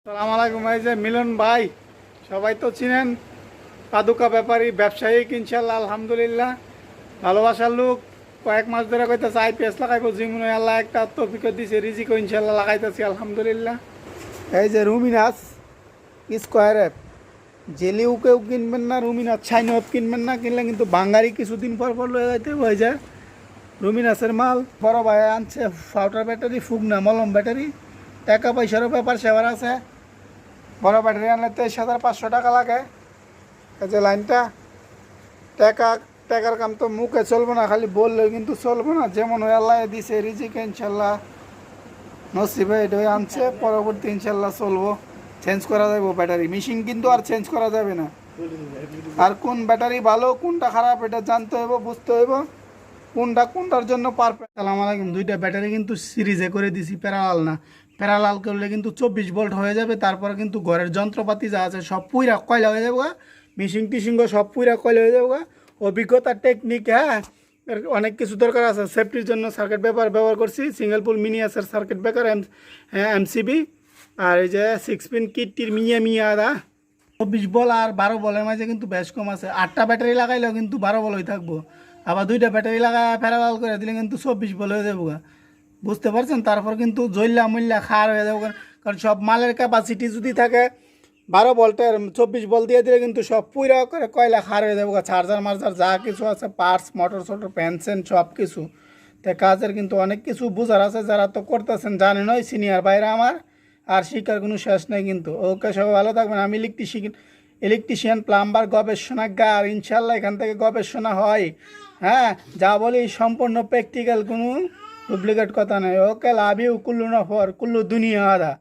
সালাম আলাইকুম। এই যে মিলন ভাই, সবাই তো চিনেন, পাদুকা ব্যাপারী, ব্যবসায়িক, ইনশাল্লাহ আলহামদুলিল্লাহ ভালোবাসার লোক। কয়েক মাস ধরে কইতেছে আইপিএস লাগাইবো, জীবনে আল্লাহ একটা তৌফিক দিছে, রিজিকও ইনশাল্লাহ লাগাইতেছি আলহামদুলিল্লাহ। এই যে রুমিনাস স্কোয়ার অ্যাপ, জেলিউকেও কিনবেন না, রুমিনাস ছাইনও কিনবেন না, কিনলে কিন্তু বাঙালি কিছুদিন পর পর লয়ে যাইতে হয়ে যায়। রুমিনাসের মাল বড় ভাই আনছে, ফাউটার ব্যাটারি, ফুগনা মলম ব্যাটারি, টাকা পয়সারও ব্যাপার সেবার আছে। বড় ব্যাটারি আনলে 23,500 টাকা লাগে। এই যে লাইনটা, টাকার কাম তো মুখে চলবো না, খালি বললে কিন্তু চলবো না। যেমন ওই আল্লাহ দিছে রিজিকে ইনশাল্লাহ নসিবে এটাই আনছে, পরবর্তী ইনশাল্লাহ চলবো। চেঞ্জ করা যাবে ব্যাটারি, মেশিন কিন্তু আর চেঞ্জ করা যাবে না। আর কোন ব্যাটারি ভালো কোনটা খারাপ এটা জানতে হইব, বুঝতে হইব কোনটার জন্য পারফেক্ট। সালাম আলাইকুম। দুইটা ব্যাটারি কিন্তু সিরিজে করে দিছি, প্যারালাল না। প্যারালাল করলে কিন্তু 24 ভোল্ট হয়ে যাবে। তারপরে কিন্তু ঘরের যন্ত্রপাতি যা আছে সব পুইরা কয়লা হয়ে যাবো, মিশিং টিশিংও সব পুইরা কয়লা হয়ে যাবো। অভিজ্ঞতা, টেকনিক, হ্যাঁ, এর অনেক কিছু দরকার আছে। সেফটির জন্য সার্কিট ব্রেকার ব্যবহার করছি, সিঙ্গেল পুল মিনিয়েচার সার্কিট ব্রেকার, এমসিবি। আর এই যে 6 পিন কিটটির মিয়া দা 24 বল আর 12 বলের মাঝে কিন্তু বেশ কম আছে। 8টা ব্যাটারি লাগাইলেও কিন্তু 12 বলই থাকবো। আবার 2টা ব্যাটারি লাগায় প্যারালাল করে দিলে কিন্তু 24 বল হয়ে যাবো। বুঝতে পারছেন? তারপর কিন্তু জইল্লা মুল্লা খার হয়ে যাবো, কারণ সব মালের ক্যাপাসিটি যদি থাকে 12 ভোল্টের, 24 বল দিয়ে দিলে কিন্তু সব পুইরা করে কয়লা খার হয়ে যাবো। চার্জার মার্জার যা কিছু আছে, পার্টস, মোটর সোটর, প্যানসেন সব কিছু। তাই কাজের কিন্তু অনেক কিছু বুঝার আছে, যারা তো করতেছেন জানেন, ওই সিনিয়র বাইরে আমার। আর শিক্ষার কোনো শেষ নেই কিন্তু। ওকে, সবাই ভালো থাকবেন। আমি ইলেকট্রিশিয়ান, প্লাম্বার, গবেষণাগার, ইনশাল্লাহ এখান থেকে গবেষণা হয়। হ্যাঁ, যা বলি সম্পূর্ণ প্র্যাকটিক্যাল, কোনো ডুপ্লিকেট কথা নেই। ওকে, লাভ ইউ, কুল্লু নফর, কুল্লু দুনিয়া আদা।